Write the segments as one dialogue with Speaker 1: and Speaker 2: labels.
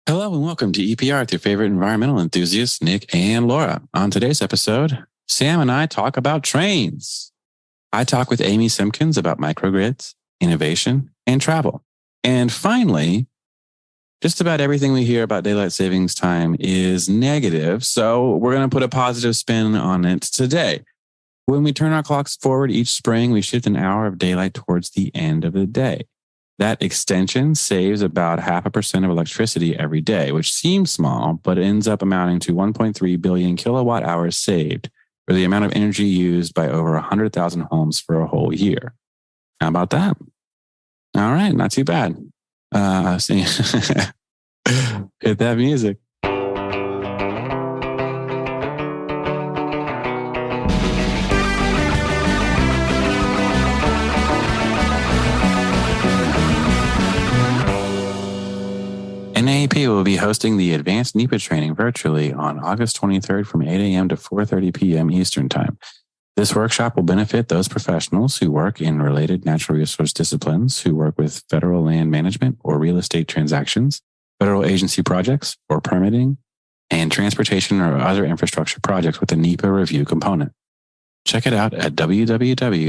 Speaker 1: Hello and welcome to EPR with your favorite environmental enthusiasts, Nick and Laura. On today's episode, Sam and I talk about trains. I talk with Amy Simpkins about microgrids, innovation, and travel. And finally, just about everything we hear about daylight savings time is negative, so we're going to put a positive spin on it today. When we turn our clocks forward each spring, we shift an hour of daylight towards the end of the day. That extension saves about 0.5% of electricity every day, which seems small, but it ends up amounting to 1.3 billion kilowatt hours saved, or the amount of energy used by over 100,000 homes for a whole year. How about that? All right, not too bad. See, hit that music. NAEP will be hosting the Advanced NEPA training virtually on August 23rd from 8 a.m. to 4:30 p.m. Eastern Time. This workshop will benefit those professionals who work in related natural resource disciplines, who work with federal land management or real estate transactions, federal agency projects or permitting, and transportation or other infrastructure projects with a NEPA review component. Check it out at www.naep.org.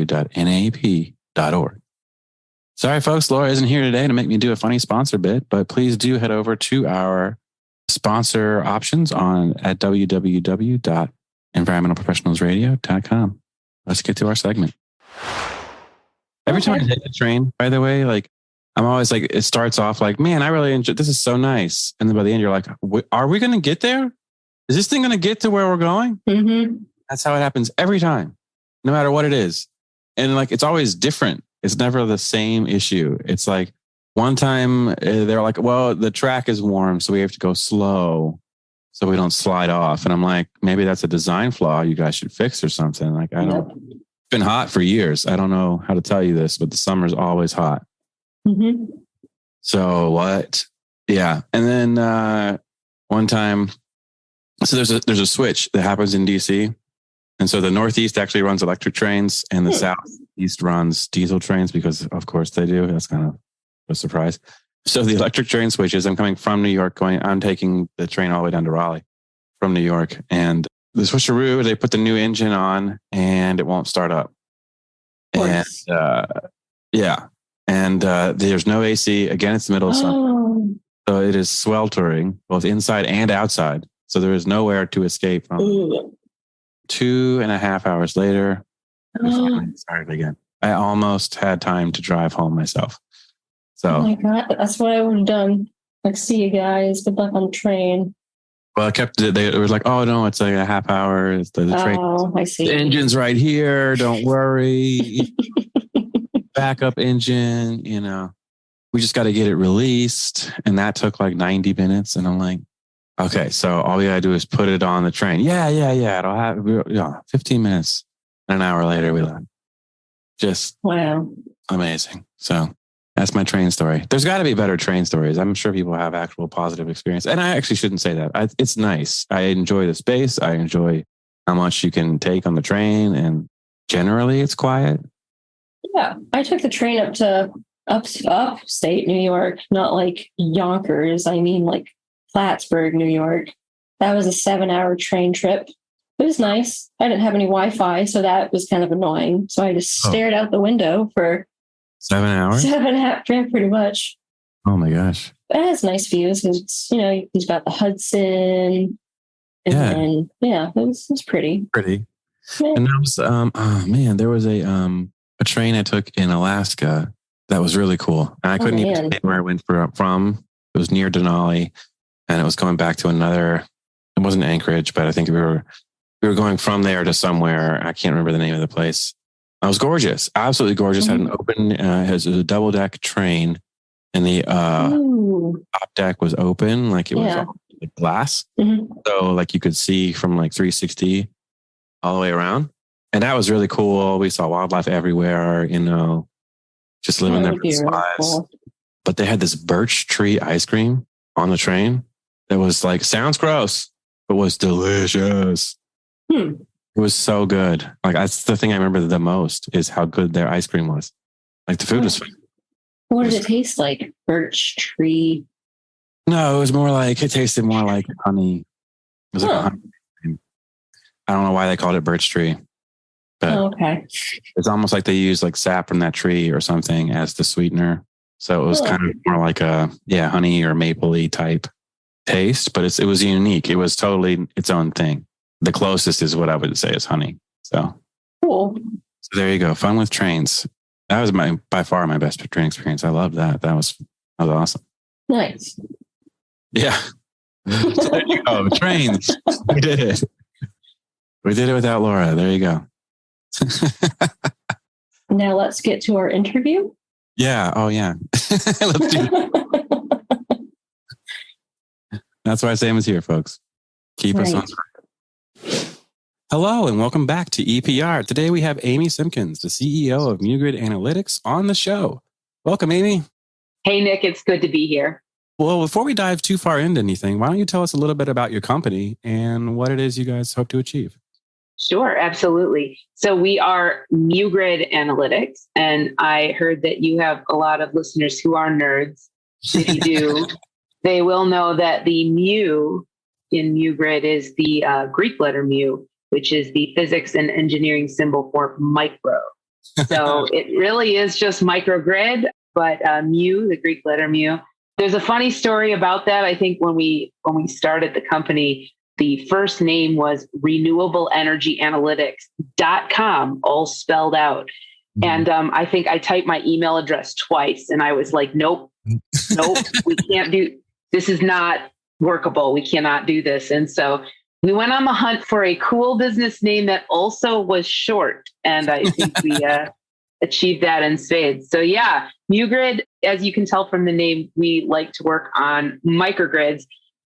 Speaker 1: Sorry, folks, Laura isn't here today to make me do a funny sponsor bit, but please do head over to our sponsor options at www.environmentalprofessionalsradio.com. Let's get to our segment. Every time I take the train, by the way, I'm always like, it starts off like, man, I really enjoy this. Is so nice. And then by the end, you're like, are we going to get there? Is this thing going to get to where we're going? Mm-hmm. That's how it happens every time, no matter what it is. And it's always different. It's never the same issue. It's like one time they're like, well, the track is warm, so we have to go slow so we don't slide off. And I'm like, maybe that's a design flaw you guys should fix or something. It's been hot for years. I don't know how to tell you this, but the summer's always hot. Mm-hmm. So what? Yeah. And then one time, so there's a switch that happens in DC. And so the Northeast actually runs electric trains and the Southeast runs diesel trains because, of course, they do. That's kind of a surprise. So the electric train switches. I'm coming from New York, I'm taking the train all the way down to Raleigh from New York. And the switcheroo, they put the new engine on and it won't start up. And there's no AC. Again, it's the middle of summer. So it is sweltering, both inside and outside. So there is nowhere to escape from. 2.5 hours later, we started again. I almost had time to drive home myself. So,
Speaker 2: oh my God, that's what I would have done. See you guys. Good luck on the train.
Speaker 1: Well, it was like, oh no, it's like a half hour. It's the train.
Speaker 2: Oh, I see.
Speaker 1: The engine's right here. Don't worry. Backup engine, we just got to get it released. And that took 90 minutes. And I'm like, okay, so all we got to do is put it on the train. Yeah. It'll have 15 minutes. And an hour later, we left. Just
Speaker 2: wow,
Speaker 1: amazing. So that's my train story. There's got to be better train stories. I'm sure people have actual positive experience. And I actually shouldn't say that. It's nice. I enjoy the space. I enjoy how much you can take on the train. And generally, it's quiet.
Speaker 2: Yeah, I took the train up to upstate New York, not Yonkers. I mean, Plattsburgh, New York. That was a 7-hour train trip. It was nice. I didn't have any Wi-Fi, so that was kind of annoying. So I just stared out the window for
Speaker 1: 7 hours?
Speaker 2: 7.5 trip, pretty much.
Speaker 1: Oh my gosh.
Speaker 2: It has nice views because, you've got the Hudson. And it was pretty.
Speaker 1: Pretty. Yeah. And that was, there was a train I took in Alaska that was really cool. And I couldn't even say where I went from. It was near Denali. And it was going back to it wasn't Anchorage, but I think we were going from there to somewhere. I can't remember the name of the place. It was gorgeous, absolutely gorgeous. Mm-hmm. Had an open, has a double deck train, and the top deck was open, it was all glass. Mm-hmm. So you could see from 360 all the way around, and that was really cool. We saw wildlife everywhere, just living their best lives. Cool. But they had this birch tree ice cream on the train. That was sounds gross, but was delicious. It was so good. That's the thing I remember the most is how good their ice cream was. The food was fine.
Speaker 2: What did it taste like? Birch tree
Speaker 1: No, it was more like, it tasted more like honey. It was like a honey. I don't know why they called it birch tree, but
Speaker 2: Okay.
Speaker 1: it's almost like they used like sap from that tree or something as the sweetener. So it was kind of more like a, honey or maple-y type taste, but it was unique. It was totally its own thing. The closest is what I would say is honey. So
Speaker 2: Cool.
Speaker 1: So there you go. Fun with trains. That was by far my best train experience. I loved that. That was awesome.
Speaker 2: Nice.
Speaker 1: Yeah. So there you go. Trains. We did it. We did it without Laura. There you go.
Speaker 2: Now let's get to our interview.
Speaker 1: Yeah. Oh, yeah. Let's do it. That's why Sam is here, folks. Keep us on track. Hello and welcome back to EPR. Today we have Amy Simpkins, the CEO of muGrid Analytics, on the show. Welcome, Amy.
Speaker 3: Hey, Nick. It's good to be here.
Speaker 1: Well, before we dive too far into anything, why don't you tell us a little bit about your company and what it is you guys hope to achieve?
Speaker 3: Sure, absolutely. So we are muGrid Analytics, and I heard that you have a lot of listeners who are nerds. If you do, they will know that the mu in muGrid is the Greek letter mu, which is the physics and engineering symbol for micro. So it really is just microgrid, but mu, the Greek letter mu. There's a funny story about that. I think when we started the company, the first name was renewableenergyanalytics.com, all spelled out. And I think I typed my email address twice and I was like, nope, we can't do, this is not workable. We cannot do this. And so we went on the hunt for a cool business name that also was short. And I think we achieved that in spades. So yeah, muGrid, as you can tell from the name, we like to work on microgrids,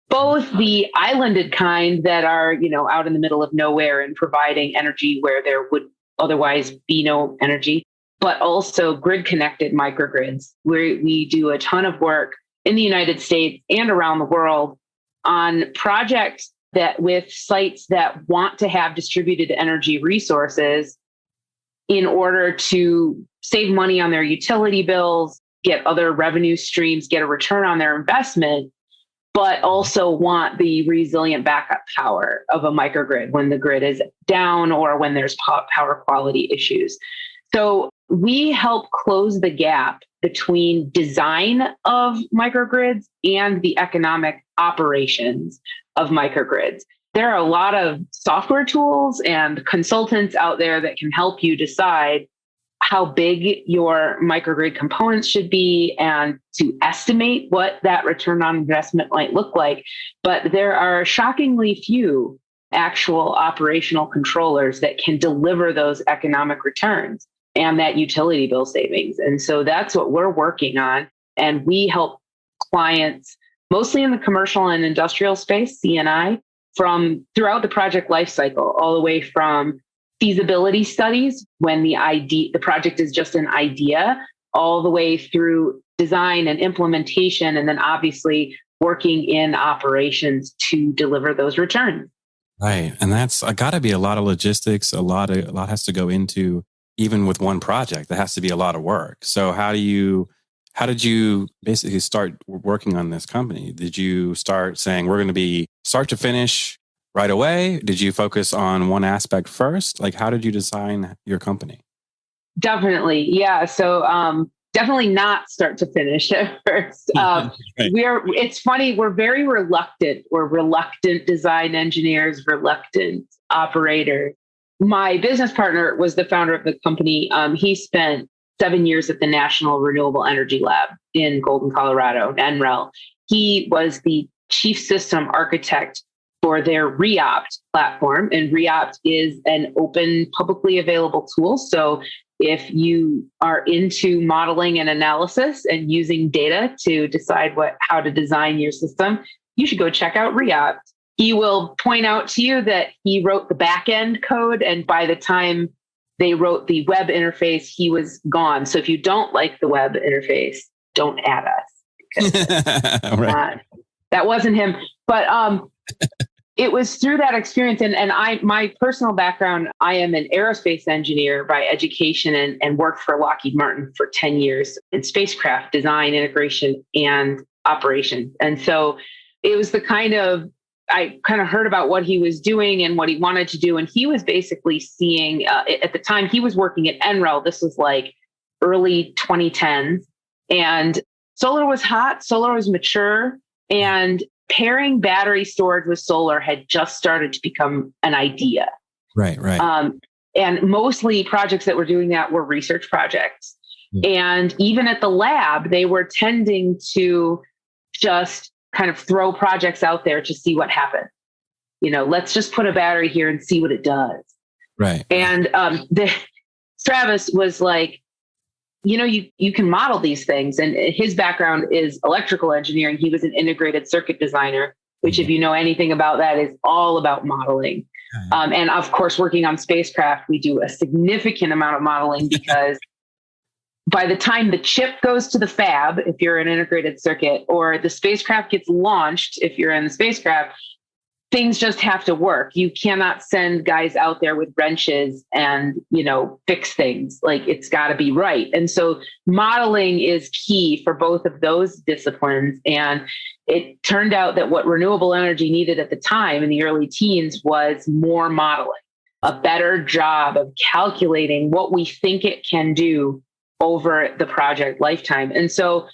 Speaker 3: both the islanded kind that are, out in the middle of nowhere and providing energy where there would otherwise be no energy, but also grid connected microgrids, where we do a ton of work in the United States and around the world on projects that with sites that want to have distributed energy resources in order to save money on their utility bills, get other revenue streams, get a return on their investment, but also want the resilient backup power of a microgrid when the grid is down or when there's power quality issues. So we help close the gap between design of microgrids and the economic operations of microgrids. There are a lot of software tools and consultants out there that can help you decide how big your microgrid components should be and to estimate what that return on investment might look like. But there are shockingly few actual operational controllers that can deliver those economic returns and that utility bill savings. And so that's what we're working on. And we help clients mostly in the commercial and industrial space, C&I, from throughout the project lifecycle, all the way from feasibility studies when the project is just an idea, all the way through design and implementation, and then obviously working in operations to deliver those returns.
Speaker 1: Right. And that's got to be a lot of logistics. A lot has to go into, even with one project, that has to be a lot of work. So how did you basically start working on this company? Did you start saying we're going to be start to finish right away? Did you focus on one aspect first? Like, how did you design your company?
Speaker 3: Definitely. Yeah. So definitely not start to finish at first.
Speaker 1: Right.
Speaker 3: It's funny. We're very reluctant. We're reluctant design engineers, reluctant operators. My business partner was the founder of the company. He spent 7 years at the National Renewable Energy Lab in Golden, Colorado, NREL. He was the chief system architect for their REOPT platform. And REOPT is an open, publicly available tool. So if you are into modeling and analysis and using data to decide how to design your system, you should go check out REOPT. He will point out to you that he wrote the back-end code, and by the time they wrote the web interface, he was gone. So if you don't like the web interface, don't add us.
Speaker 1: Right.
Speaker 3: That wasn't him. But it was through that experience. And my personal background, I am an aerospace engineer by education and worked for Lockheed Martin for 10 years in spacecraft design, integration, and operations. And so it was I kind of heard about what he was doing and what he wanted to do. And he was basically seeing, at the time he was working at NREL, this was like early 2010s, and solar was hot, solar was mature, and pairing battery storage with solar had just started to become an idea.
Speaker 1: Right.
Speaker 3: And mostly projects that were doing that were research projects. And even at the lab, they were tending to just kind of throw projects out there to see what happens. Let's just put a battery here and see what it does.
Speaker 1: Right.
Speaker 3: And Travis was like, you can model these things. And his background is electrical engineering. He was an integrated circuit designer, which if you know anything about that is all about modeling. And of course, working on spacecraft, we do a significant amount of modeling because by the time the chip goes to the fab, if you're an integrated circuit, or the spacecraft gets launched, if you're in the spacecraft, things just have to work. You cannot send guys out there with wrenches and, fix things. Like, it's got to be right. And so modeling is key for both of those disciplines. And it turned out that what renewable energy needed at the time in the early teens was more modeling, a better job of calculating what we think it can do over the project lifetime. And so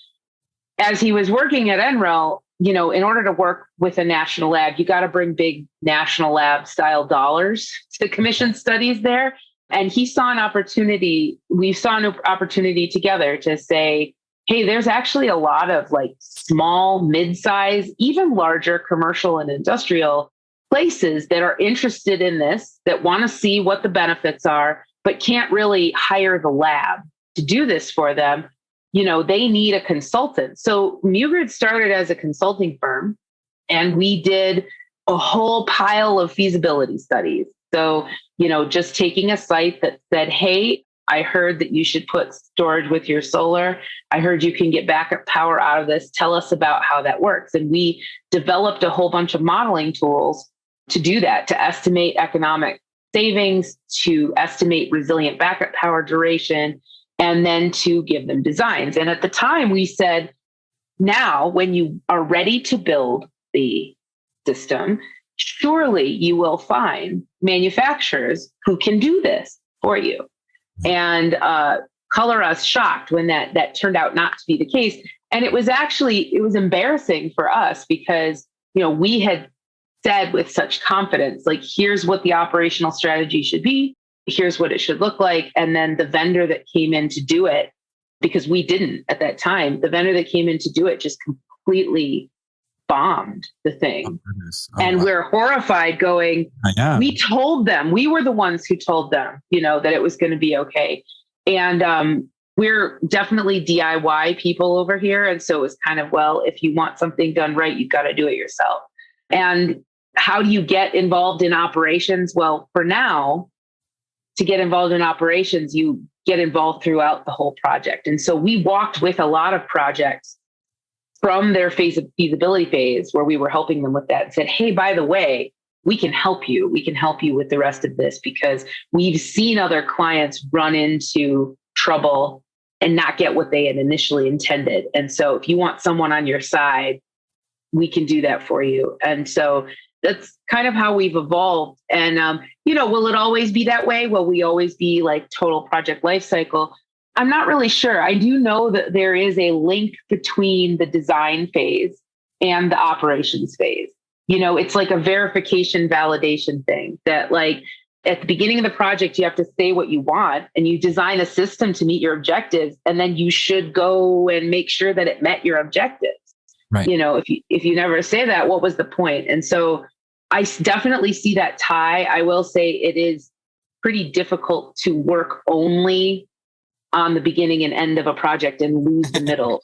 Speaker 3: as he was working at NREL, in order to work with a national lab, you got to bring big national lab style dollars to commission studies there. And he saw an opportunity. We saw an opportunity together to say, hey, there's actually a lot of like small, mid-size, even larger commercial and industrial places that are interested in this, that want to see what the benefits are, but can't really hire the lab to do this for them. They need a consultant. So muGrid started as a consulting firm, and we did a whole pile of feasibility studies. So, just taking a site that said, hey, I heard that you should put storage with your solar. I heard you can get backup power out of this. Tell us about how that works. And we developed a whole bunch of modeling tools to do that, to estimate economic savings, to estimate resilient backup power duration, and then to give them designs. And at the time we said, now when you are ready to build the system, surely you will find manufacturers who can do this for you. And color us shocked when that turned out not to be the case. And it was embarrassing for us because, we had said with such confidence, like, here's what the operational strategy should be. Here's what it should look like. And then the vendor that came in to do it, because we didn't at that time, the vendor that came in to do it just completely bombed the thing. And we're horrified going, we told them, we were the ones who told them, that it was going to be okay. And we're definitely DIY people over here. And so it was kind of, well, if you want something done right, you've got to do it yourself. And how do you get involved in operations? Well, for now, to get involved in operations, you get involved throughout the whole project. And so we walked with a lot of projects from their feasibility phase, where we were helping them with that, and said, hey, by the way, we can help you. We can help you with the rest of this, because we've seen other clients run into trouble and not get what they had initially intended. And so if you want someone on your side, we can do that for you. And so that's kind of how we've evolved. And, will it always be that way? Will we always be like total project lifecycle? I'm not really sure. I do know that there is a link between the design phase and the operations phase. It's like a verification validation thing that, like, at the beginning of the project, you have to say what you want and you design a system to meet your objectives. And then you should go and make sure that it met your objectives. Right. If you never say that, what was the point? And so I definitely see that tie. I will say it is pretty difficult to work only on the beginning and end of a project and lose the middle.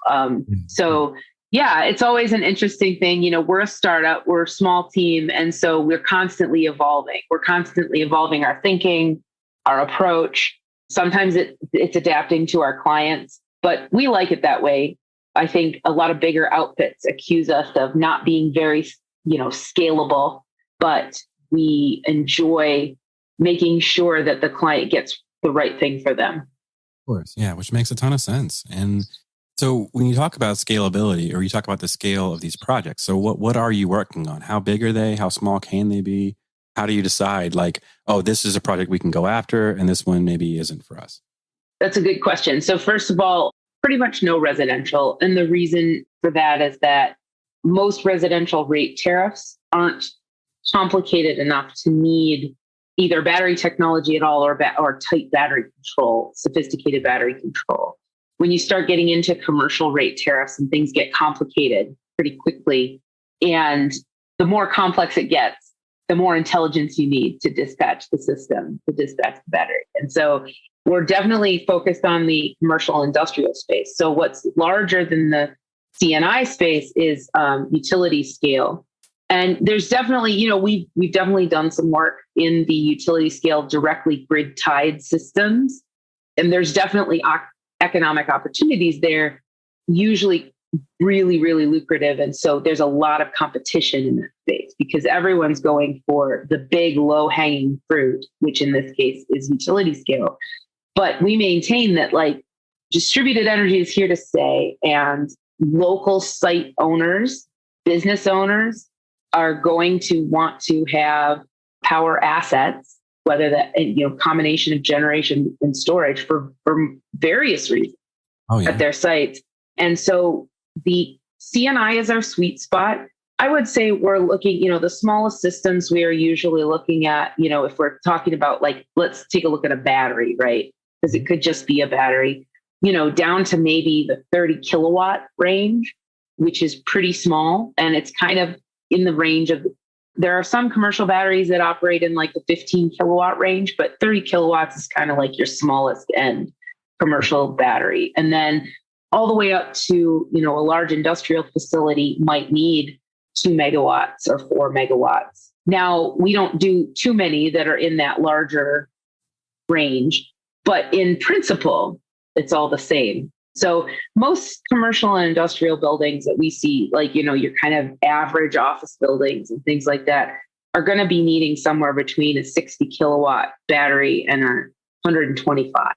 Speaker 3: So yeah, it's always an interesting thing. We're a startup, we're a small team. And so we're constantly evolving. We're constantly evolving our thinking, our approach. Sometimes it's adapting to our clients, but we like it that way. I think a lot of bigger outfits accuse us of not being very, scalable, but we enjoy making sure that the client gets the right thing for them.
Speaker 1: Of course. Yeah. Which makes a ton of sense. And So when you talk about scalability, or you talk about the scale of these projects, so what are you working on? How big are they? How small can they be? How do you decide like, oh, this is a project we can go after and this one maybe isn't for us?
Speaker 3: That's a good question. So first of all, pretty much no residential. And the reason for that is that most residential rate tariffs aren't complicated enough to need either battery technology at all or tight battery control, sophisticated battery control. When you start getting into commercial rate tariffs and things get complicated pretty quickly, and the more complex it gets, the more intelligence you need to dispatch the system, to dispatch the battery. And so we're definitely focused on the commercial industrial space. So what's larger than the CNI space is utility scale. And there's definitely, we've definitely done some work in the utility scale directly grid tied systems. And there's definitely economic opportunities there, usually really, really lucrative. And so there's a lot of competition in that space because everyone's going for the big low hanging fruit, which in this case is utility scale. But we maintain that like distributed energy is here to stay, and local site owners, business owners are going to want to have power assets, whether that, combination of generation and storage for various reasons at their sites. And so the CNI is our sweet spot. I would say we're looking, the smallest systems we are usually looking at, if we're talking about like, let's take a look at a battery, right? Because it could just be a battery, down to maybe the 30 kilowatt range, which is pretty small. And it's kind of in the range of, there are some commercial batteries that operate in like the 15 kilowatt range, but 30 kilowatts is kind of like your smallest end commercial battery. And then all the way up to, a large industrial facility might need 2 megawatts or 4 megawatts. Now, we don't do too many that are in that larger range, but in principle, it's all the same. So most commercial and industrial buildings that we see, like, your kind of average office buildings and things like that, are going to be needing somewhere between a 60 kilowatt battery and a 125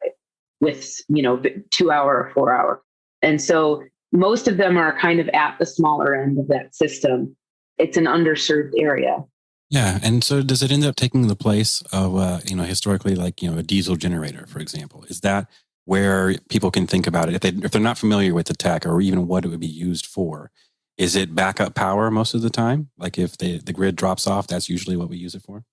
Speaker 3: with, 2 hour or 4 hour. And so most of them are kind of at the smaller end of that system. It's an underserved area.
Speaker 1: Yeah. And so does it end up taking the place of, historically, like, a diesel generator, for example? Is that where people can think about it if they're not familiar with the tech or even what it would be used for? Is it backup power most of the time? Like if the grid drops off, that's usually what we use it for?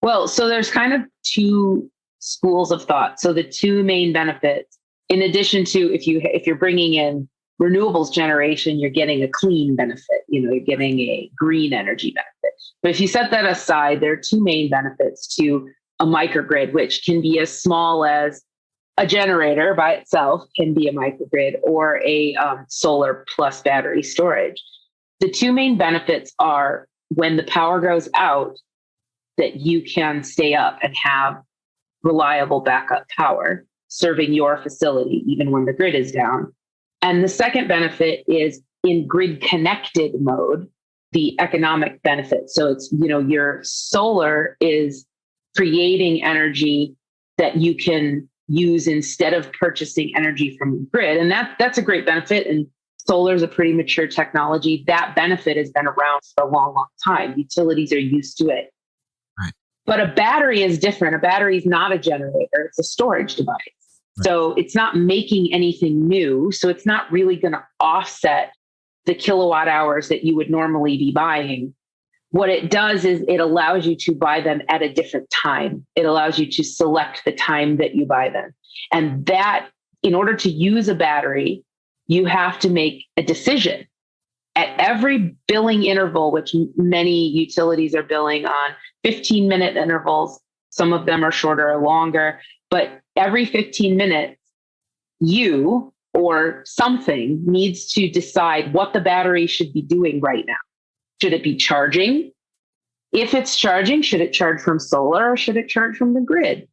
Speaker 3: Well, so there's kind of two schools of thought. So the two main benefits, in addition to if you're bringing in renewables generation, you're getting a clean benefit, you're getting a green energy benefit. But if you set that aside, there are two main benefits to a microgrid, which can be as small as a generator by itself can be a microgrid, or a solar plus battery storage. The two main benefits are when the power goes out, that you can stay up and have reliable backup power serving your facility, even when the grid is down. And the second benefit is in grid connected mode, the economic benefit. So it's, your solar is creating energy that you can use instead of purchasing energy from the grid. And that's a great benefit. And solar is a pretty mature technology. That benefit has been around for a long, long time. Utilities are used to it.
Speaker 1: Right.
Speaker 3: But a battery is different. A battery is not a generator. It's a storage device. Right. So it's not making anything new. So it's not really going to offset the kilowatt hours that you would normally be buying. What it does is it allows you to buy them at a different time. It allows you to select the time that you buy them. And that, in order to use a battery, you have to make a decision. At every billing interval, which many utilities are billing on 15-minute intervals, some of them are shorter or longer, but every 15 minutes, you or something needs to decide what the battery should be doing right now. Should it be charging? If it's charging, should it charge from solar or should it charge from the grid?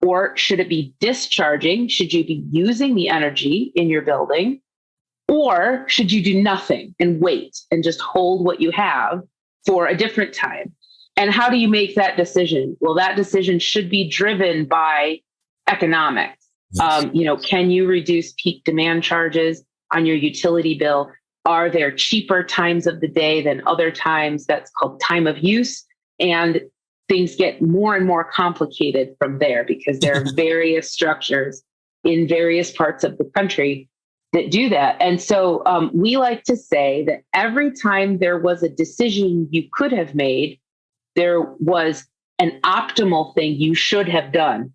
Speaker 3: Or should it be discharging? Should you be using the energy in your building? Or should you do nothing and wait and just hold what you have for a different time? And how do you make that decision? Well, that decision should be driven by economics. Yes. Can you reduce peak demand charges? on your utility bill. Are there cheaper times of the day than other times? That's called time of use. And things get more and more complicated from there because there are various structures in various parts of the country that do that. And so we like to say that every time there was a decision you could have made, there was an optimal thing you should have done.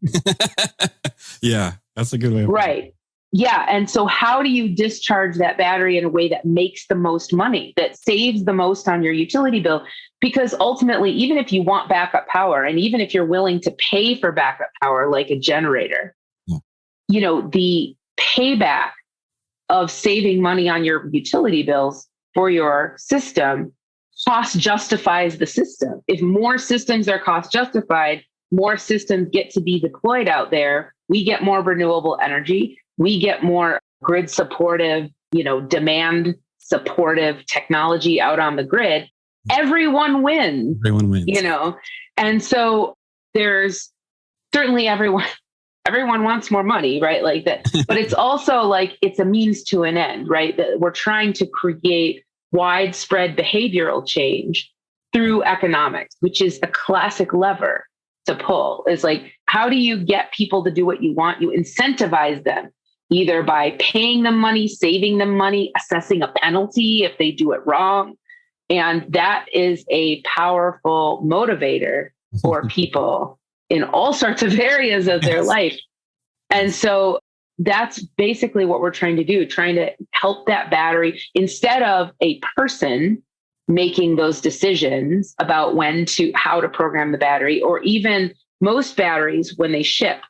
Speaker 4: Yeah, that's a good way.
Speaker 3: Right. Yeah. And so how do you discharge that battery in a way that makes the most money, that saves the most on your utility bill? Because ultimately, even if you want backup power, and even if you're willing to pay for backup power, like a generator, the payback of saving money on your utility bills for your system cost justifies the system. If more systems are cost justified, more systems get to be deployed out there. We get more renewable energy. We get more grid supportive, demand supportive technology out on the grid. Everyone wins.
Speaker 4: Everyone wins.
Speaker 3: And so there's certainly everyone wants more money, right? Like that. But it's also like it's a means to an end, right? That we're trying to create widespread behavioral change through economics, which is a classic lever to pull. Is like, how do you get people to do what you want? You incentivize them either by paying them money, saving them money, assessing a penalty if they do it wrong. And that is a powerful motivator for people in all sorts of areas of their life. And so that's basically what we're trying to do, trying to help that battery instead of a person making those decisions about how to program the battery, or even most batteries when they ship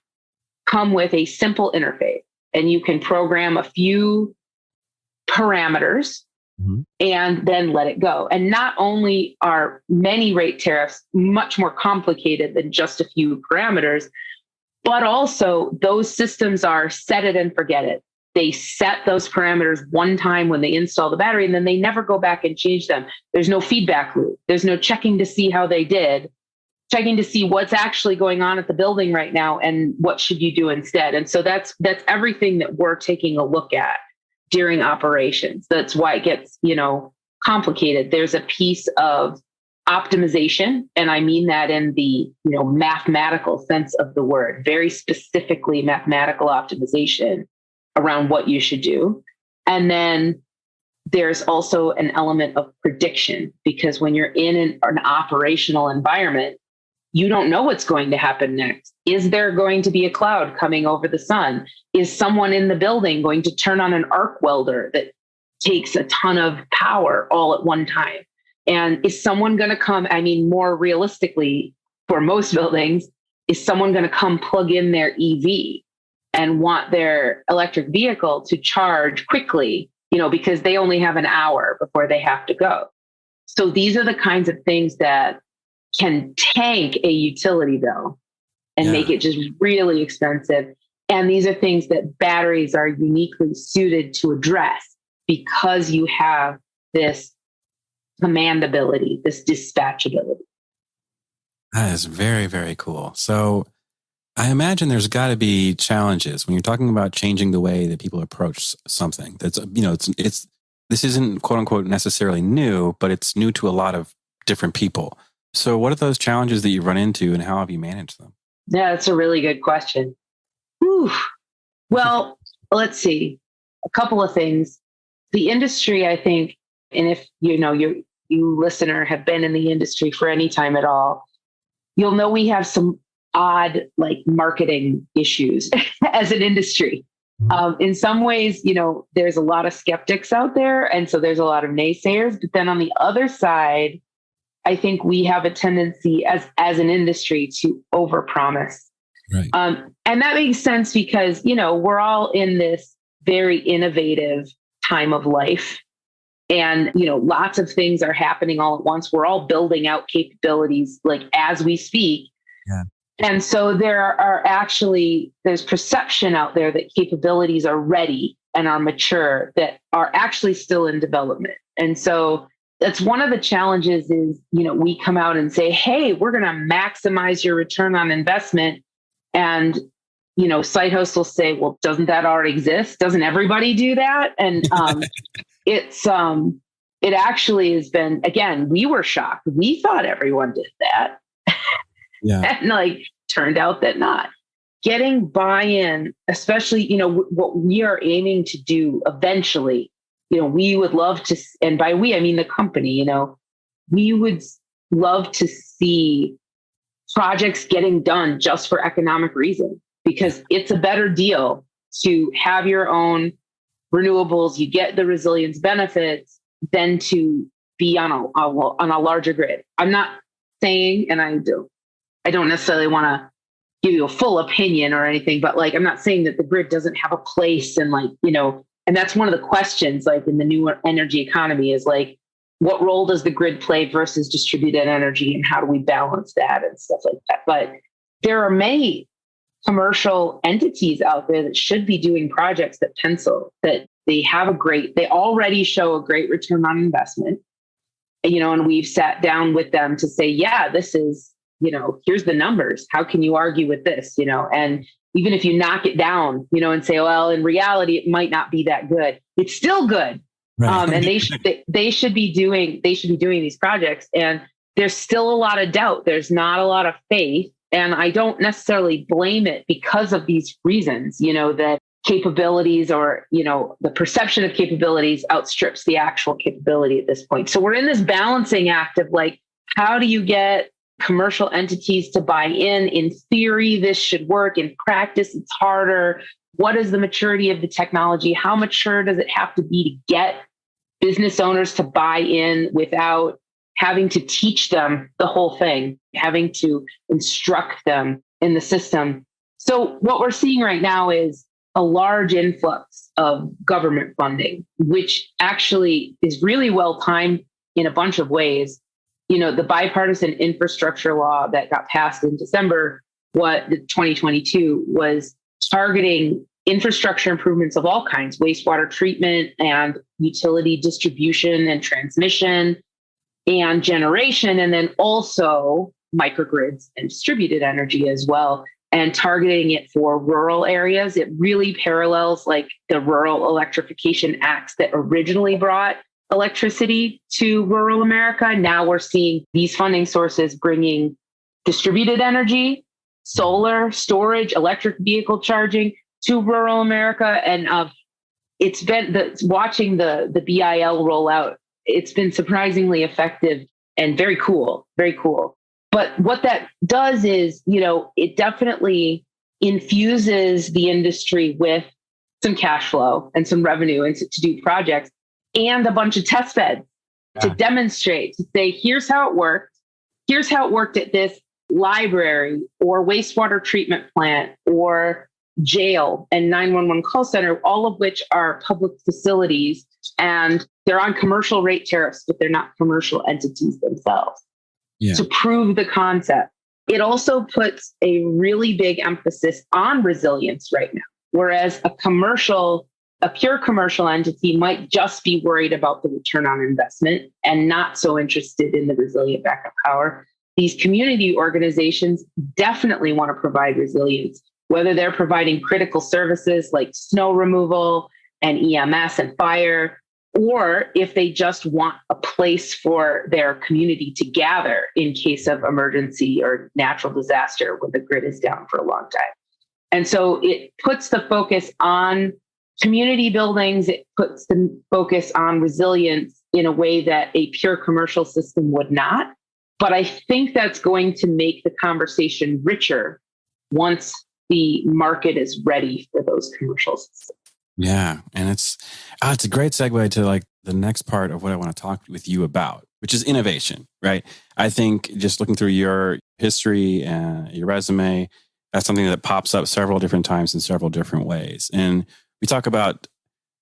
Speaker 3: come with a simple interface and you can program a few parameters and then let it go. And not only are many rate tariffs much more complicated than just a few parameters, but also those systems are set it and forget it. They set those parameters one time when they install the battery, and then they never go back and change them. There's no feedback loop. There's no checking to see how they did, checking to see what's actually going on at the building right now and what should you do instead. And so that's everything that we're taking a look at during operations. That's why it gets, complicated. There's a piece of optimization, and I mean that in the mathematical sense of the word, very specifically mathematical optimization around what you should do. And then there's also an element of prediction, because when you're in an operational environment, you don't know what's going to happen next. Is there going to be a cloud coming over the sun? Is someone in the building going to turn on an arc welder that takes a ton of power all at one time? And is someone going to come, more realistically for most buildings, is someone going to come plug in their EV and want their electric vehicle to charge quickly, because they only have an hour before they have to go? So these are the kinds of things that can tank a utility bill and make it just really expensive. And these are things that batteries are uniquely suited to address because you have this commandability, this dispatchability.
Speaker 4: That is very, very cool. So I imagine there's got to be challenges when you're talking about changing the way that people approach something. That's, this isn't quote unquote necessarily new, but it's new to a lot of different people. So what are those challenges that you run into and how have you managed them?
Speaker 3: Yeah, that's a really good question. Whew. Well, let's see. A couple of things. The industry, I think, and if you listener have been in the industry for any time at all, you'll know we have some odd marketing issues as an industry. In some ways, there's a lot of skeptics out there. And so there's a lot of naysayers. But then on the other side, I think we have a tendency as an industry to overpromise.
Speaker 4: Right.
Speaker 3: And that makes sense because, we're all in this very innovative time of life. And, lots of things are happening all at once. We're all building out capabilities as we speak.
Speaker 4: Yeah.
Speaker 3: And so there's perception out there that capabilities are ready and are mature that are actually still in development. And so that's one of the challenges is, we come out and say, hey, we're going to maximize your return on investment. And site hosts will say, well, doesn't that already exist? Doesn't everybody do that? And it actually has been, again, we were shocked. We thought everyone did that.
Speaker 4: Yeah.
Speaker 3: And turned out that not. Getting buy-in, especially, what we are aiming to do eventually, we would love to, and by we, I mean the company, we would love to see projects getting done just for economic reason, because it's a better deal to have your own renewables, you get the resilience benefits, than to be on a larger grid. I'm not saying, and I don't necessarily want to give you a full opinion or anything, but I'm not saying that the grid doesn't have a place, and and that's one of the questions in the new energy economy is what role does the grid play versus distributed energy, and how do we balance that and stuff like that. But there are many commercial entities out there that should be doing projects that pencil, that they already show a great return on investment, and we've sat down with them to say, yeah, this is, here's the numbers. How can you argue with this? And even if you knock it down, and say, well, in reality, it might not be that good. It's still good. Right. And they should be doing these projects. And there's still a lot of doubt. There's not a lot of faith. And I don't necessarily blame it because of these reasons, that capabilities or, the perception of capabilities outstrips the actual capability at this point. So we're in this balancing act of how do you get commercial entities to buy in? In theory, this should work. In practice, it's harder. What is the maturity of the technology? How mature does it have to be to get business owners to buy in without having to teach them the whole thing, having to instruct them in the system? So what we're seeing right now is a large influx of government funding, which actually is really well timed in a bunch of ways. The bipartisan infrastructure law that got passed in December, 2022, was targeting infrastructure improvements of all kinds, wastewater treatment and utility distribution and transmission and generation, and then also microgrids and distributed energy as well, and targeting it for rural areas. It really parallels the Rural Electrification Acts that originally brought electricity to rural America. Now we're seeing these funding sources bringing distributed energy, solar, storage, electric vehicle charging to rural America. And it's been watching the BIL roll out. It's been surprisingly effective and very cool, very cool. But what that does is, it definitely infuses the industry with some cash flow and some revenue and to do projects and a bunch of test beds to demonstrate, to say, here's how it worked. Here's how it worked at this library or wastewater treatment plant or jail and 911 call center, all of which are public facilities, and they're on commercial rate tariffs, but they're not commercial entities themselves. Yeah. To prove the concept. It also puts a really big emphasis on resilience right now, whereas a pure commercial entity might just be worried about the return on investment and not so interested in the resilient backup power. These community organizations definitely want to provide resilience, whether they're providing critical services like snow removal and EMS and fire, or if they just want a place for their community to gather in case of emergency or natural disaster when the grid is down for a long time. And so it puts the focus on community buildings. It puts the focus on resilience in a way that a pure commercial system would not. But I think that's going to make the conversation richer once the market is ready for those commercial systems.
Speaker 4: Yeah. And it's a great segue to the next part of what I want to talk with you about, which is innovation, right? I think just looking through your history and your resume, that's something that pops up several different times in several different ways. And we talk about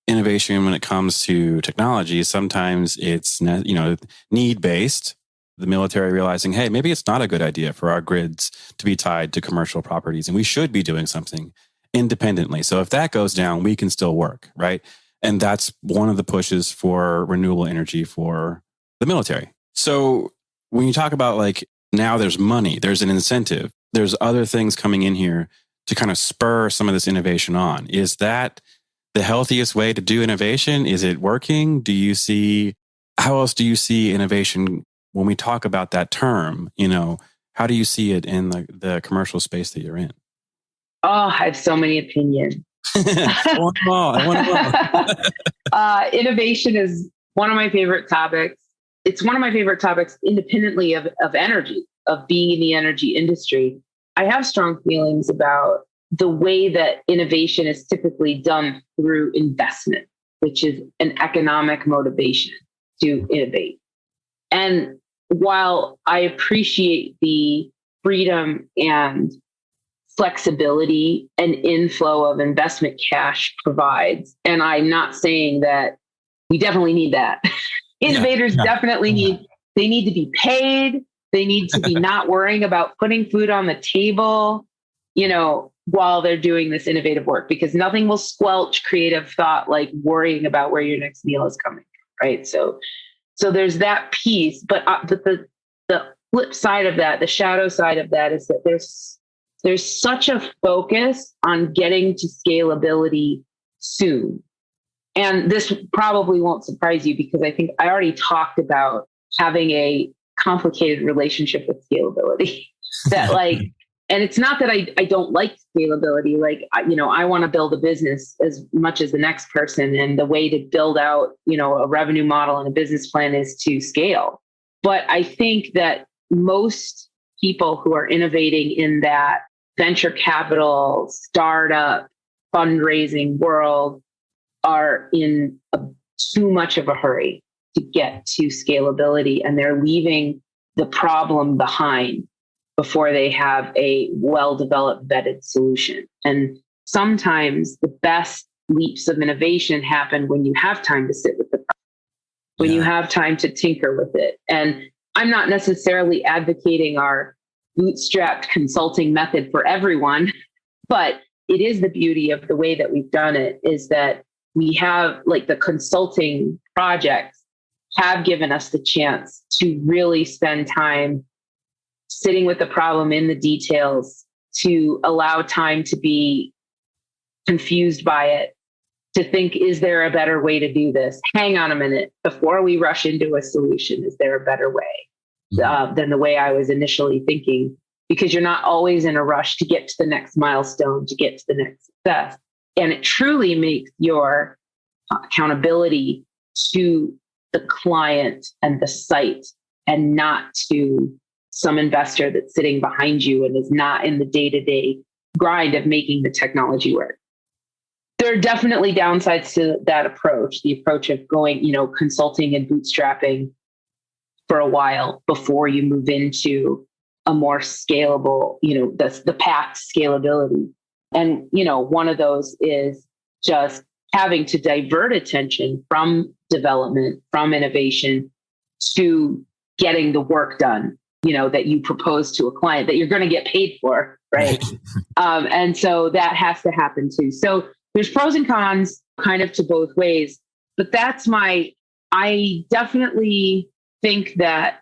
Speaker 4: innovation when it comes to technology. Sometimes it's, need-based, the military realizing, hey, maybe it's not a good idea for our grids to be tied to commercial properties, and we should be doing something independently. So if that goes down, we can still work, right? And that's one of the pushes for renewable energy for the military. So when you talk about now there's money, there's an incentive, there's other things coming in here to kind of spur some of this innovation on. Is that the healthiest way to do innovation? Is it working? How else do you see innovation when we talk about that term? How do you see it in the commercial space that you're in?
Speaker 3: Oh, I have so many opinions.
Speaker 4: I want them all.
Speaker 3: Innovation is one of my favorite topics. It's one of my favorite topics independently of energy, of being in the energy industry. I have strong feelings about the way that innovation is typically done through investment, which is an economic motivation to innovate. And while I appreciate the freedom and flexibility and inflow of investment cash provides, and I'm not saying that we definitely need that. Innovators definitely need to be paid. They need to be not worrying about putting food on the table, while they're doing this innovative work, because nothing will squelch creative thought like worrying about where your next meal is coming from, right? So there's that piece, but the flip side of that, the shadow side of that, is that there's such a focus on getting to scalability soon. And this probably won't surprise you, because I think I already talked about having a complicated relationship with scalability that and it's not that I don't like scalability. I want to build a business as much as the next person. And the way to build out, a revenue model and a business plan is to scale. But I think that most people who are innovating in that venture capital, startup, fundraising world are in too much of a hurry to get to scalability, and they're leaving the problem behind before they have a well-developed, vetted solution. And sometimes the best leaps of innovation happen when you have time to sit with the problem, when you have time to tinker with it. And I'm not necessarily advocating our bootstrapped consulting method for everyone, but it is the beauty of the way that we've done it, is that we have the consulting projects have given us the chance to really spend time sitting with the problem in the details, to allow time to be confused by it, to think, is there a better way to do this? Hang on a minute. Before we rush into a solution, is there a better way than the way I was initially thinking? Because you're not always in a rush to get to the next milestone, to get to the next success. And it truly makes your accountability to the client and the site, and not to some investor that's sitting behind you and is not in the day-to-day grind of making the technology work. There are definitely downsides to that approach, the approach of going, consulting and bootstrapping for a while before you move into a more scalable, the path to scalability. And, one of those is just having to divert attention from development, from innovation, to getting the work done, that you propose to a client that you're going to get paid for, right? And so that has to happen too. So there's pros and cons kind of to both ways, but I definitely think that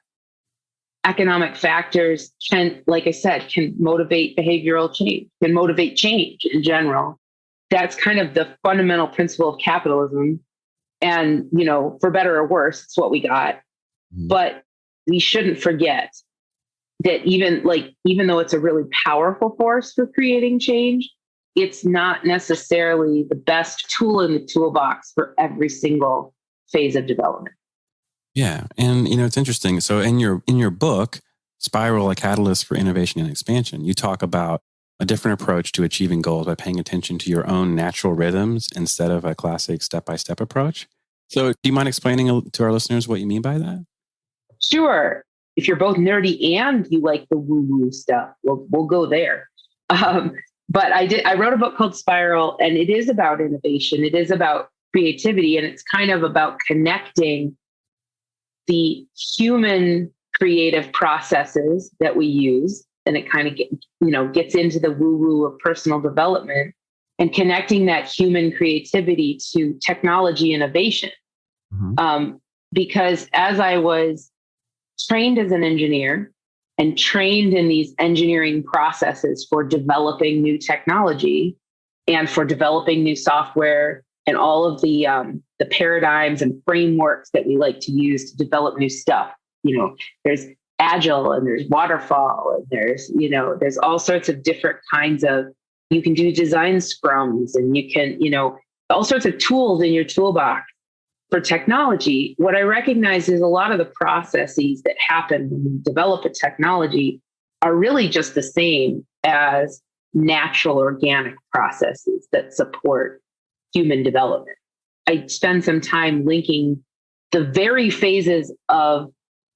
Speaker 3: economic factors can, like I said, can motivate behavioral change, can motivate change in general. That's kind of the fundamental principle of capitalism. And, for better or worse, it's what we got. But we shouldn't forget that even though it's a really powerful force for creating change, it's not necessarily the best tool in the toolbox for every single phase of development.
Speaker 4: Yeah. And, it's interesting. So in your book, Spiral, A Catalyst for Innovation and Expansion, you talk about a different approach to achieving goals by paying attention to your own natural rhythms instead of a classic step-by-step approach. So do you mind explaining to our listeners what you mean by that?
Speaker 3: Sure. If you're both nerdy and you like the woo-woo stuff, we'll go there. But I wrote a book called Spiral, and it is about innovation. It is about creativity, and it's kind of about connecting the human creative processes that we use. And it kind of gets into the woo-woo of personal development, and connecting that human creativity to technology innovation. Because as I was trained as an engineer, and trained in these engineering processes for developing new technology and for developing new software and all of the paradigms and frameworks that we like to use to develop new stuff. There's agile and there's waterfall and there's all sorts of different kinds of, you can do design scrums and you can, all sorts of tools in your toolbox for technology. What I recognize is a lot of the processes that happen when you develop a technology are really just the same as natural organic processes that support human development. I spend some time linking the very phases of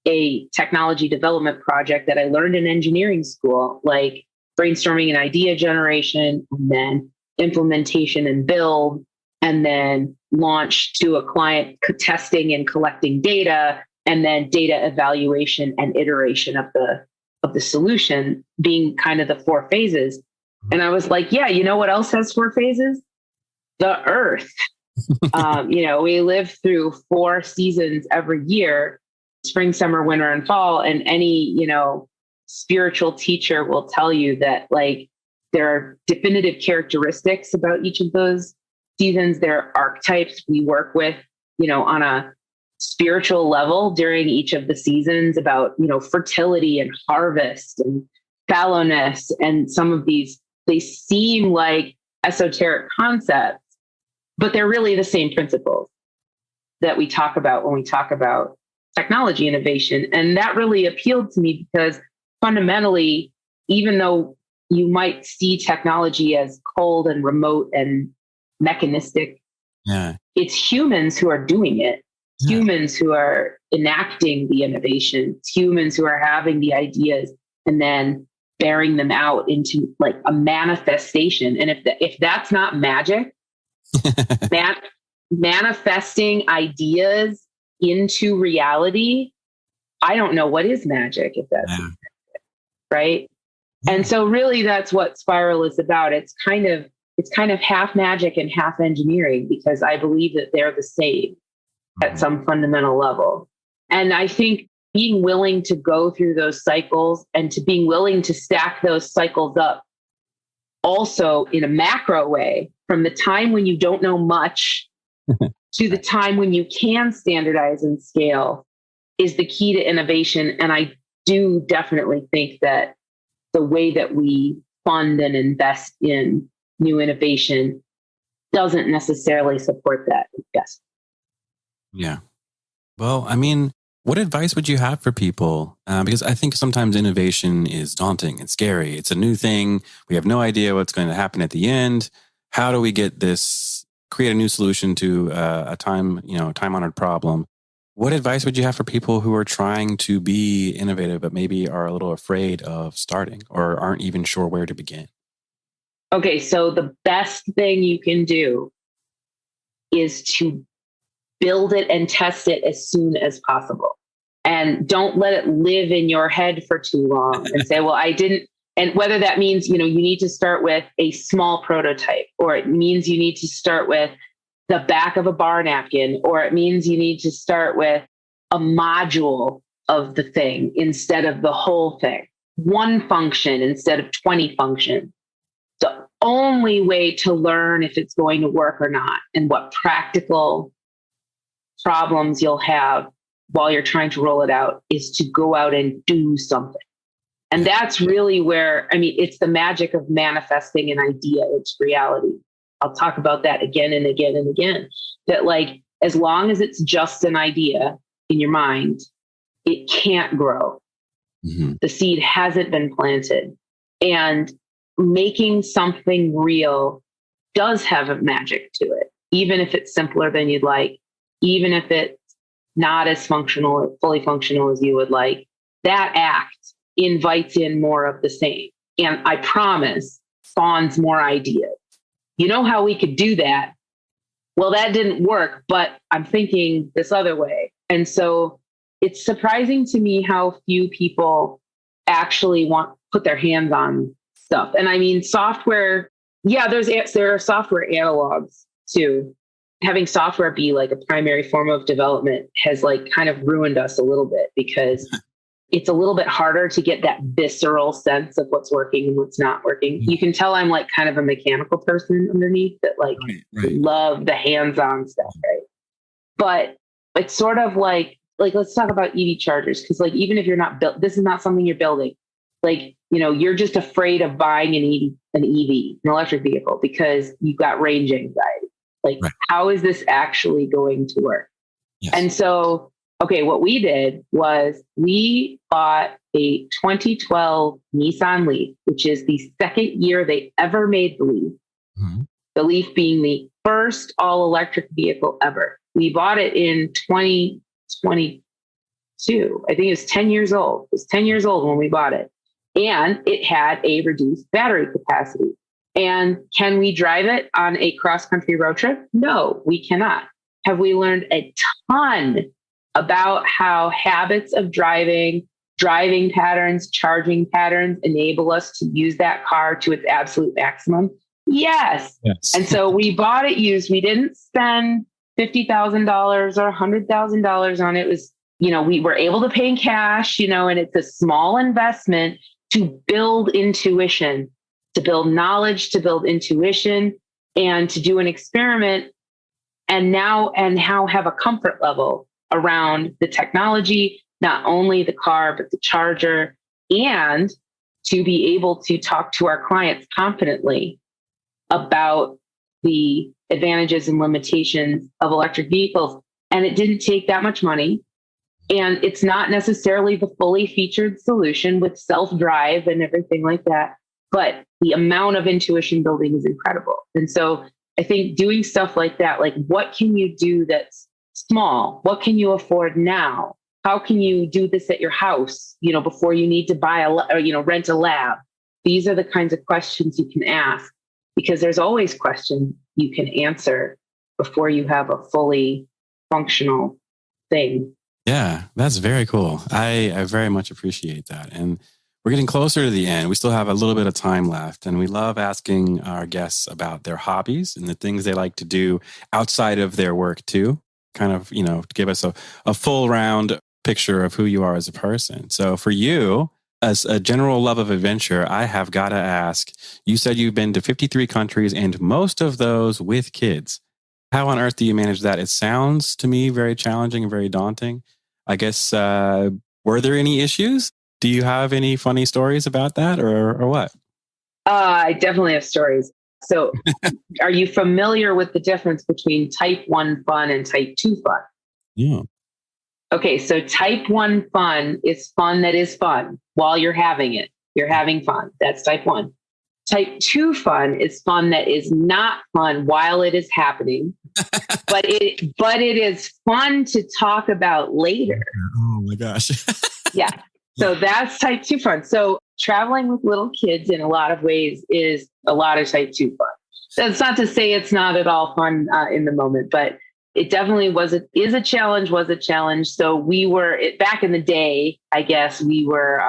Speaker 3: a technology development project that I learned in engineering school, like brainstorming and idea generation, and then implementation and build, and then launch to a client testing and collecting data, and then data evaluation and iteration of the solution being kind of the 4 phases. And I was like, yeah, you know what else has 4 phases? The Earth. We live through 4 seasons every year: spring, summer, winter, and fall. And any, spiritual teacher will tell you that there are definitive characteristics about each of those seasons. There are archetypes we work with, on a spiritual level during each of the seasons about, fertility and harvest and fallowness. And some of these, they seem like esoteric concepts, but they're really the same principles that we talk about when we talk about technology innovation. And that really appealed to me because fundamentally, even though you might see technology as cold and remote and mechanistic, it's humans who are doing it. Humans who are enacting the innovation, humans who are having the ideas and then bearing them out into a manifestation. And if that's not magic, manifesting ideas into reality, I don't know what is magic if that's magic, right? And so really that's what Spiral is about. It's kind of half magic and half engineering, because I believe that they're the same at some fundamental level. And I think being willing to go through those cycles and to being willing to stack those cycles up also in a macro way, from the time when you don't know much to the time when you can standardize and scale, is the key to innovation. And I do definitely think that the way that we fund and invest in new innovation doesn't necessarily support that. Yes.
Speaker 4: Yeah. Well, what advice would you have for people? Because I think sometimes innovation is daunting and scary. It's a new thing. We have no idea what's going to happen at the end. How do we create a new solution to a time-honored problem? What advice would you have for people who are trying to be innovative, but maybe are a little afraid of starting or aren't even sure where to begin?
Speaker 3: Okay, so the best thing you can do is to build it and test it as soon as possible. And don't let it live in your head for too long and say, well, I didn't. And whether that means, you need to start with a small prototype, or it means you need to start with the back of a bar napkin, or it means you need to start with a module of the thing instead of the whole thing, one function instead of 20 functions. The only way to learn if it's going to work or not and what practical problems you'll have while you're trying to roll it out is to go out and do something. And that's really where, it's the magic of manifesting an idea into reality. I'll talk about that again and again and again. That as long as it's just an idea in your mind, it can't grow. Mm-hmm. The seed hasn't been planted. And making something real does have a magic to it, even if it's simpler than you'd like, even if it's not as fully functional as you would like. That act invites in more of the same. And I promise spawns more ideas. You know how we could do that? Well, that didn't work, but I'm thinking this other way. And so it's surprising to me how few people actually put their hands on stuff. And software, there are software analogs too. Having software be a primary form of development has kind of ruined us a little bit, because it's a little bit harder to get that visceral sense of what's working and what's not working. You can tell I'm like kind of a mechanical person underneath that, like love the hands-on stuff, right? But it's sort of like let's talk about EV chargers, because like even if you're not built, this is not something you're building. Like, you're just afraid of buying an electric vehicle, because you've got range anxiety. Like, how is this actually going to work? Yes. And so, okay, what we did was we bought a 2012 Nissan Leaf, which is the second year they ever made the Leaf. Mm-hmm. The Leaf being the first all-electric vehicle ever. We bought it in 2022. I think it was 10 years old. It was 10 years old when we bought it. And it had a reduced battery capacity. And can we drive it on a cross-country road trip? No, we cannot. Have we learned a ton about how habits of driving patterns, charging patterns enable us to use that car to its absolute maximum? Yes. And so we bought it used. We didn't spend $50,000 or $100,000 on it. It was, we were able to pay in cash, and it's a small investment to build intuition, to build knowledge, to build intuition, and to do an experiment, and now have a comfort level around the technology, not only the car, but the charger, and to be able to talk to our clients confidently about the advantages and limitations of electric vehicles. And it didn't take that much money. And it's not necessarily the fully featured solution with self-drive and everything like that, but the amount of intuition building is incredible. And so I think doing stuff like that, like what can you do that's small? What can you afford now? How can you do this at your house, before you need to buy rent a lab? These are the kinds of questions you can ask, because there's always questions you can answer before you have a fully functional thing.
Speaker 4: Yeah, that's very cool. I very much appreciate that. And we're getting closer to the end. We still have a little bit of time left. And we love asking our guests about their hobbies and the things they like to do outside of their work too. Kind of, to give us a full round picture of who you are as a person. So for you, as a general love of adventure, I have got to ask, you said you've been to 53 countries and most of those with kids. How on earth do you manage that? It sounds to me very challenging and very daunting. I guess, were there any issues? Do you have any funny stories about that or what?
Speaker 3: I definitely have stories. So are you familiar with the difference between type 1 fun and type 2 fun?
Speaker 4: Yeah.
Speaker 3: Okay, so type 1 fun is fun that is fun while you're having it. You're having fun. That's type 1. Type 2 fun is fun that is not fun while it is happening, but it is fun to talk about later.
Speaker 4: Oh my gosh.
Speaker 3: Yeah. So that's type 2 fun. So traveling with little kids in a lot of ways is a lot of type 2 fun. That's not to say it's not at all fun in the moment, but it definitely is a challenge. So we were back in the day, I guess we were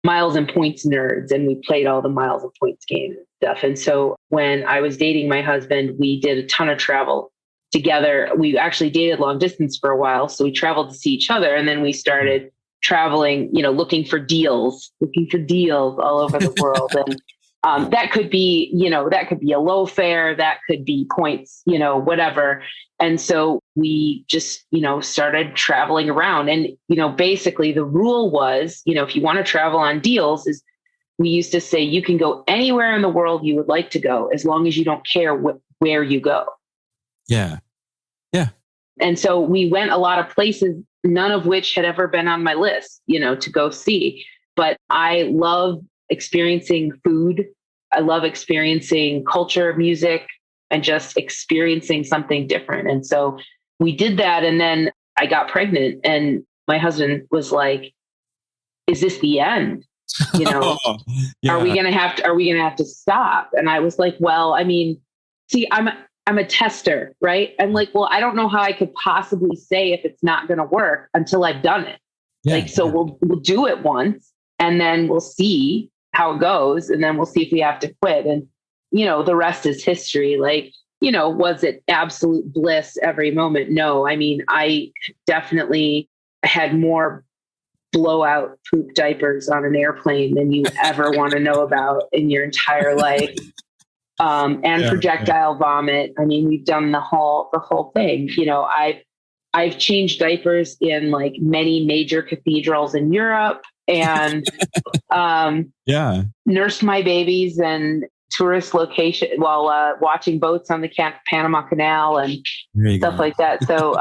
Speaker 3: miles and points nerds, and we played all the miles and points games and stuff. And so when I was dating my husband, we did a ton of travel together. We actually dated long distance for a while. So we traveled to see each other, and then we started traveling, looking for deals all over the world. And that could be a low fare, that could be points, whatever. And so we just, started traveling around. And, basically the rule was, if you want to travel on deals, is we used to say you can go anywhere in the world you would like to go, as long as you don't care where you go.
Speaker 4: Yeah. Yeah.
Speaker 3: And so we went a lot of places, none of which had ever been on my list, to go see. But I love experiencing food. I love experiencing culture, music, and just experiencing something different. And so we did that. And then I got pregnant, and my husband was like, is this the end?
Speaker 4: Yeah.
Speaker 3: Are we going to have to stop? And I was like, well, I mean, see, I'm a tester, right? I'm like, well, I don't know how I could possibly say if it's not going to work until I've done it.
Speaker 4: Yeah,
Speaker 3: We'll do it once, and then we'll see how it goes. And then we'll see if we have to quit. And, the rest is history. Was it absolute bliss every moment? No. I mean, I definitely had more blowout poop diapers on an airplane than you ever want to know about in your entire life. And projectile vomit. I mean, we've done the whole thing. You know, I've changed diapers in like many major cathedrals in Europe, and nursed my babies in tourist location while watching boats on the Panama Canal and stuff like that. So,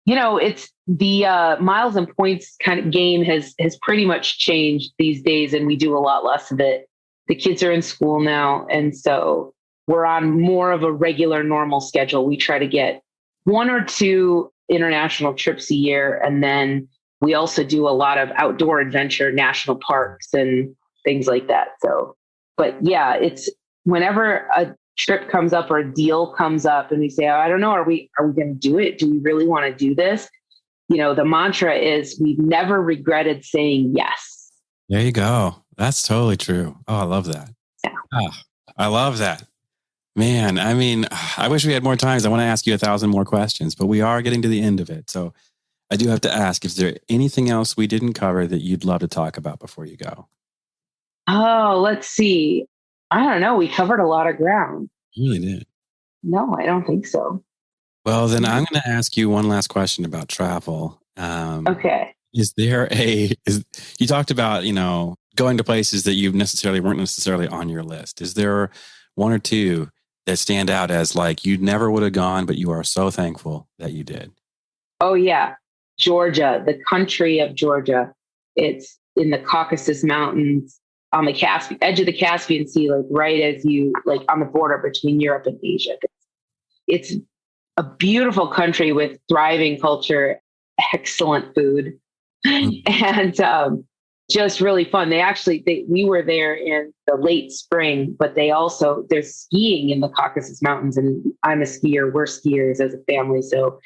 Speaker 3: you know, it's the miles and points kind of game has pretty much changed these days, and we do a lot less of it. The kids are in school now, and so we're on more of a regular, normal schedule. We try to get 1 or 2 international trips a year, and then we also do a lot of outdoor adventure, national parks and things like that. So, but yeah, it's whenever a trip comes up or a deal comes up and we say, oh, I don't know, are we going to do it? Do we really want to do this? You know, the mantra is we've never regretted saying yes.
Speaker 4: There you go. That's totally true. Oh, I love that.
Speaker 3: Yeah.
Speaker 4: Oh, I love that. Man, I mean, I wish we had more time. I want to ask you 1,000 more questions, but we are getting to the end of it. So I do have to ask, is there anything else we didn't cover that you'd love to talk about before you go?
Speaker 3: Oh, let's see. I don't know. We covered a lot of ground.
Speaker 4: You really did.
Speaker 3: No, I don't think so.
Speaker 4: Well, then I'm going to ask you one last question about travel.
Speaker 3: Okay.
Speaker 4: You talked about, you know, going to places that you weren't necessarily on your list. Is there 1 or 2 that stand out as like you never would have gone, but you are so thankful that you did?
Speaker 3: Oh yeah. Georgia, the country of Georgia. It's in the Caucasus Mountains on the edge of the Caspian Sea, like right as you like on the border between Europe and Asia. It's a beautiful country with thriving culture, excellent food, and just really fun. We were there in the late spring, but they're skiing in the Caucasus Mountains, and I'm a skier. We're skiers as a family. So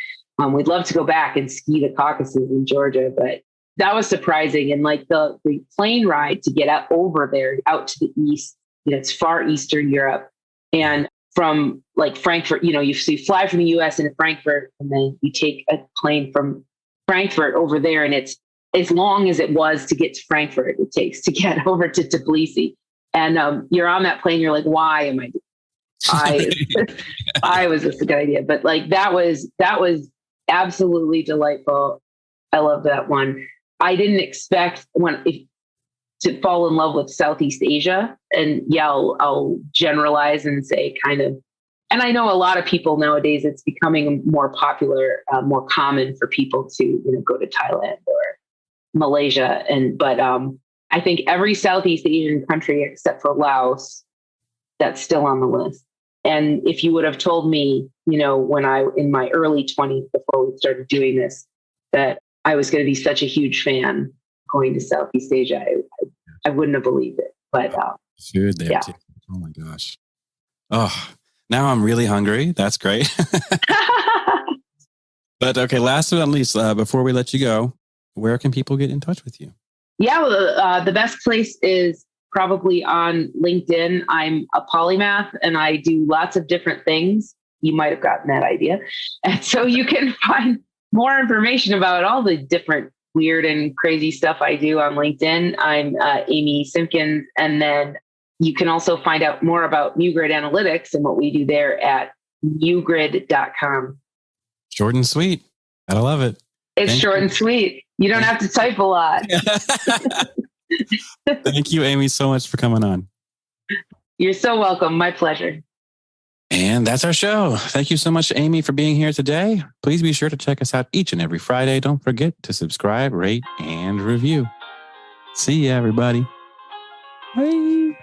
Speaker 3: we'd love to go back and ski the Caucasus in Georgia, but that was surprising. And like the plane ride to get over there, out to the east, you know, it's far Eastern Europe. And from like Frankfurt, you know, you fly from the US into Frankfurt, and then you take a plane from Frankfurt over there, and it's as long as it was to get to Frankfurt, it takes to get over to Tbilisi. And you're on that plane, you're like, why am I was just a good idea. But like that was absolutely delightful. I love that one. I didn't expect to fall in love with Southeast Asia. And yeah, I'll generalize and say kind of, and I know a lot of people nowadays, it's becoming more popular, more common for people to, you know, go to Thailand or Malaysia. But I think every Southeast Asian country except for Laos, that's still on the list. And if you would have told me, you know, when in my early 20s, before we started doing this, that I was going to be such a huge fan going to Southeast Asia, I wouldn't have believed it. But
Speaker 4: food there too. Oh my gosh. Oh, now I'm really hungry. That's great. But okay, last but not least, before we let you go, where can people get in touch with you?
Speaker 3: Yeah, well, the best place is probably on LinkedIn. I'm a polymath and I do lots of different things. You might have gotten that idea. And so you can find more information about all the different weird and crazy stuff I do on LinkedIn. I'm Amy Simpkins. And then you can also find out more about muGrid Analytics and what we do there at muGrid.com.
Speaker 4: Short and sweet. I love it.
Speaker 3: It's short and sweet. You don't have to type a lot.
Speaker 4: Thank you, Amy, so much for coming on.
Speaker 3: You're so welcome. My pleasure.
Speaker 1: And that's our show. Thank you so much, Amy, for being here today. Please be sure to check us out each and every Friday. Don't forget to subscribe, rate, and review. See ya, everybody. Bye.